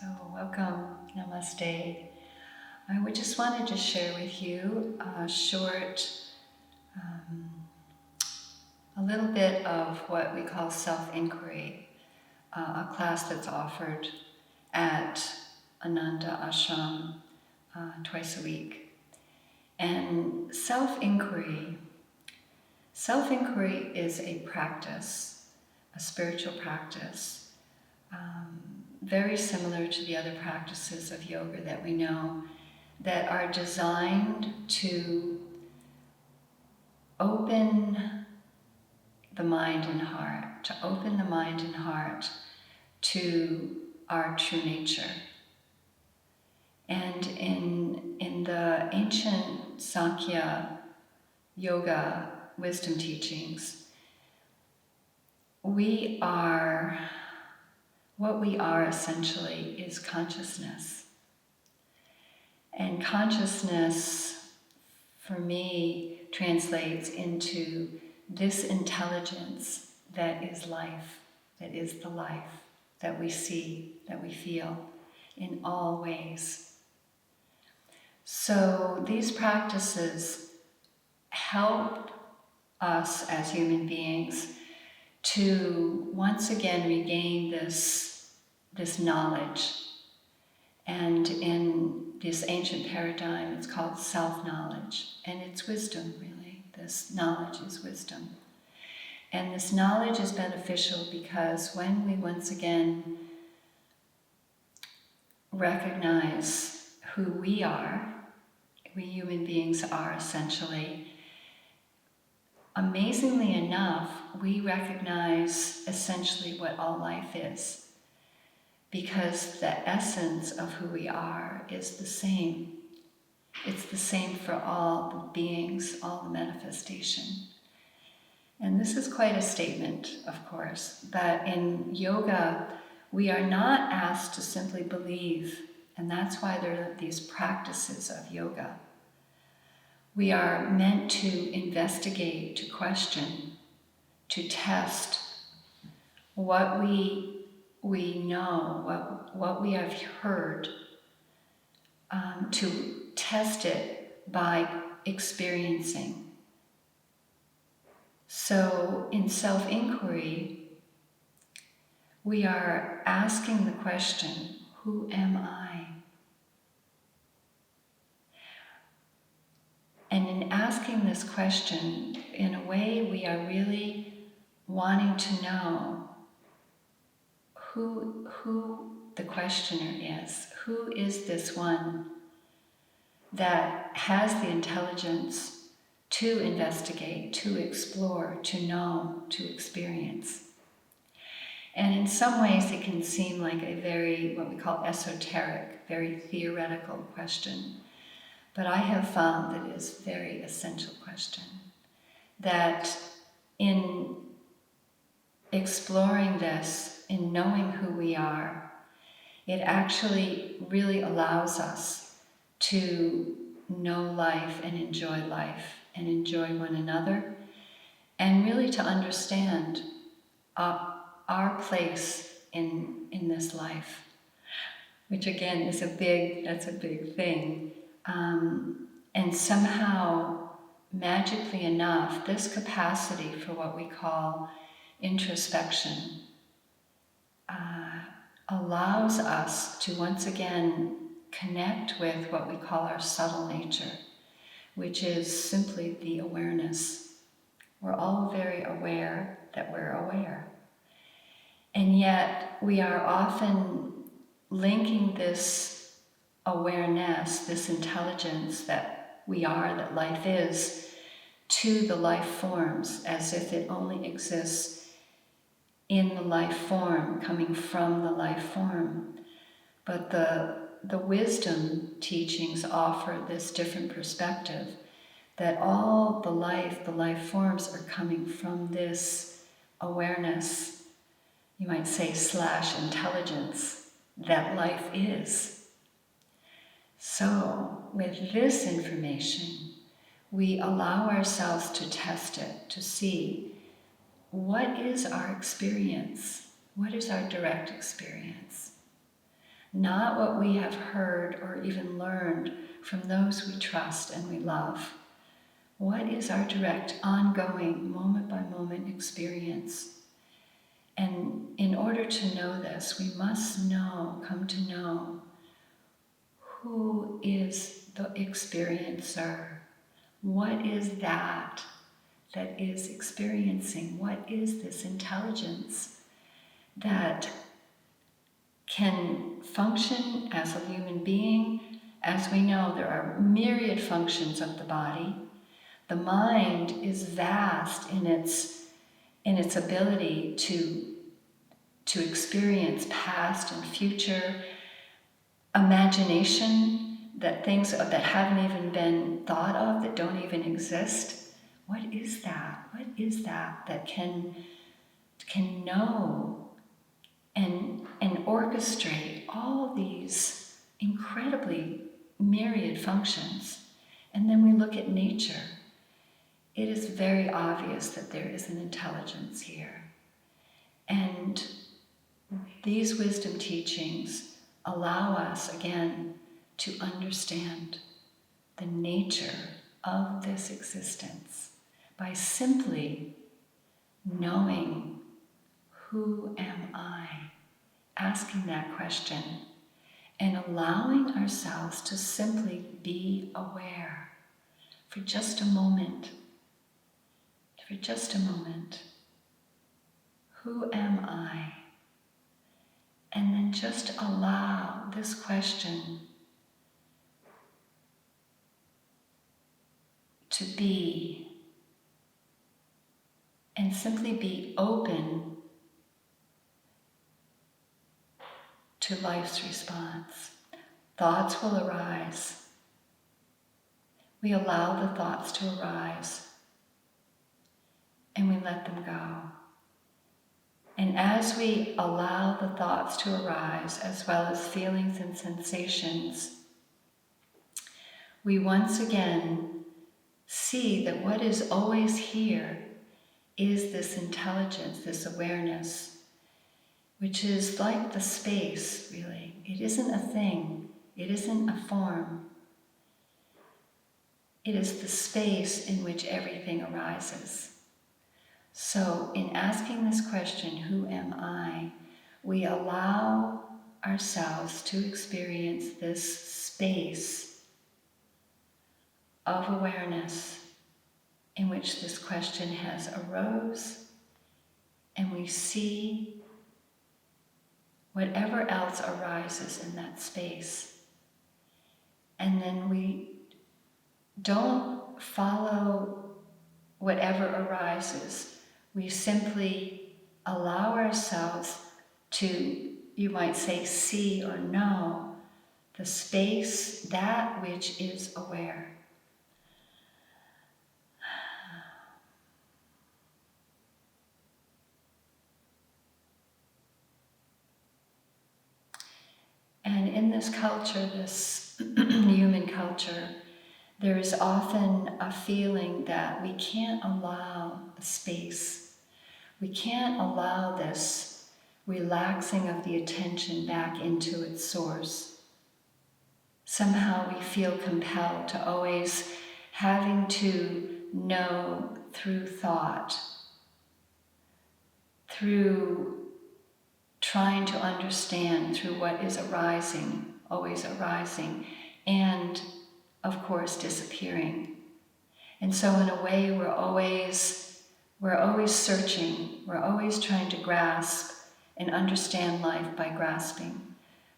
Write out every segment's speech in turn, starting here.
So welcome, namaste. I would just wanted to share with you a short, a little bit of what we call self-inquiry, a class that's offered at Ananda Ashram twice a week. And self-inquiry is a practice, a spiritual practice, very similar to the other practices of yoga that we know, that are designed to open the mind and heart, to our true nature. And in the ancient Sankhya yoga wisdom teachings, what we are essentially is consciousness. And consciousness, for me, translates into this intelligence that is life, that is the life that we see, that we feel in all ways. So these practices help us as human beings to once again regain this knowledge. And in this ancient paradigm, it's called self-knowledge, and it's wisdom, really. This knowledge is wisdom. And this knowledge is beneficial because when we once again recognize who we are, we human beings are essentially, amazingly enough, we recognize essentially what all life is, because the essence of who we are is the same. It's the same for all the beings, all the manifestation. And this is quite a statement, of course, but in yoga, we are not asked to simply believe, and that's why there are these practices of yoga. We are meant to investigate, to question, to test what we know, what we have heard, to test it by experiencing. So in self-inquiry, we are asking the question, who am I? And in asking this question, in a way, we are really wanting to know who the questioner is. Who is this one that has the intelligence to investigate, to explore, to know, to experience? And in some ways, it can seem like a very, what we call esoteric, very theoretical question. But I have found that it is a very essential question. That in exploring this, in knowing who we are, it actually really allows us to know life and enjoy one another, and really to understand our place in this life, which again is that's a big thing. And somehow, magically enough, this capacity for what we call introspection allows us to once again connect with what we call our subtle nature, which is simply the awareness. We're all very aware that we're aware. And yet we are often linking this awareness, this intelligence that we are, that life is, to the life forms, as if it only exists in the life form, coming from the life form. But the wisdom teachings offer this different perspective, that all the life forms are coming from this awareness, you might say / intelligence, that life is. So with this information, we allow ourselves to test it, to see what is our experience, what is our direct experience. not what we have heard or even learned from those we trust and we love. What is our direct, ongoing, moment by moment experience? And in order to know this, we must come to know who is the experiencer. What is that is experiencing? What is this intelligence that can function as a human being? As we know, there are myriad functions of the body. The mind is vast in its ability to experience past and future, imagination, that things that haven't even been thought of, that don't even exist. What is that? What is that can know and orchestrate all these incredibly myriad functions? And then we look at nature. It is very obvious that there is an intelligence here. And these wisdom teachings allow us, again, to understand the nature of this existence by simply knowing, who am I? Asking that question and allowing ourselves to simply be aware for just a moment. For just a moment. Who am I? And then just allow this question to be, and simply be open to life's response. Thoughts will arise. We allow the thoughts to arise and we let them go. And as we allow the thoughts to arise, as well as feelings and sensations, we once again see that what is always here is this intelligence, this awareness, which is like the space, really. It isn't a thing. It isn't a form. It is the space in which everything arises. So in asking this question, who am I, we allow ourselves to experience this space of awareness in which this question has arose, and we see whatever else arises in that space. And then we don't follow whatever arises. We simply allow ourselves to, you might say, see or know the space, that which is aware. And in this culture, this human culture, there is often a feeling that we can't allow a space. We can't allow this relaxing of the attention back into its source. Somehow we feel compelled to always having to know through thought, through trying to understand, through what is arising, always arising, and of course disappearing. And so in a way we're always searching, we're always trying to grasp and understand life by grasping.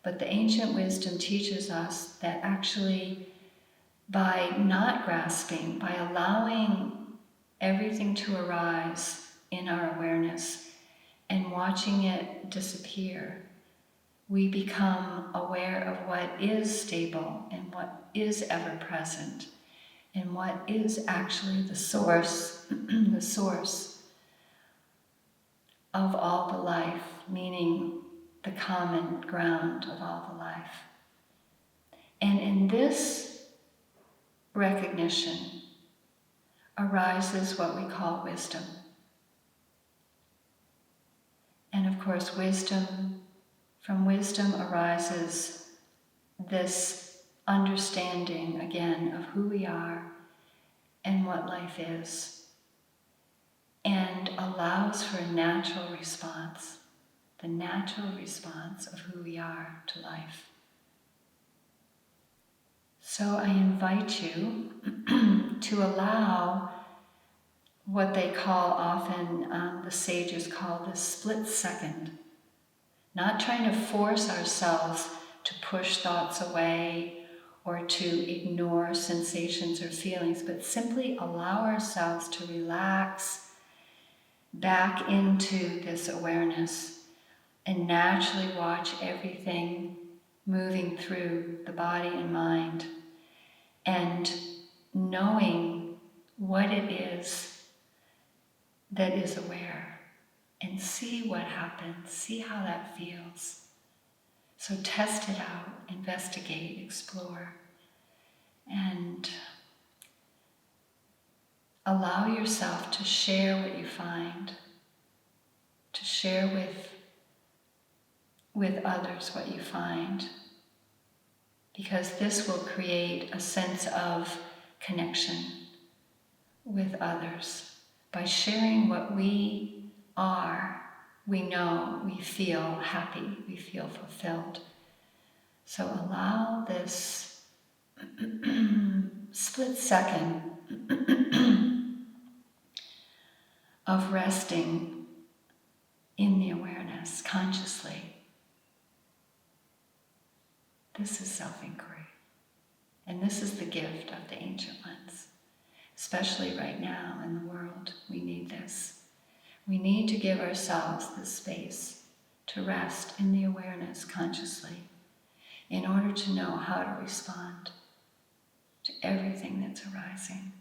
But the ancient wisdom teaches us that actually by not grasping, by allowing everything to arise in our awareness and watching it disappear, we become aware of what is stable and what is ever present and what is actually the source, the source of all the life, meaning the common ground of all the life. And in this recognition arises what we call wisdom. And of course, wisdom From wisdom arises this understanding, again, of who we are and what life is, and allows for a natural response, the natural response of who we are to life. So I invite you to allow what they call often, the sages call the split second. Not trying to force ourselves to push thoughts away or to ignore sensations or feelings, but simply allow ourselves to relax back into this awareness and naturally watch everything moving through the body and mind, and knowing what it is that is aware, and see what happens, see how that feels. So test it out, investigate, explore, and allow yourself to share what you find, to share with others what you find, because this will create a sense of connection with others. By sharing what we are, we know, we feel happy, we feel fulfilled. So allow this split second of resting in the awareness consciously. This is self-inquiry. And this is the gift of the ancient ones. Especially right now in the world, we need this. We need to give ourselves the space to rest in the awareness consciously in order to know how to respond to everything that's arising.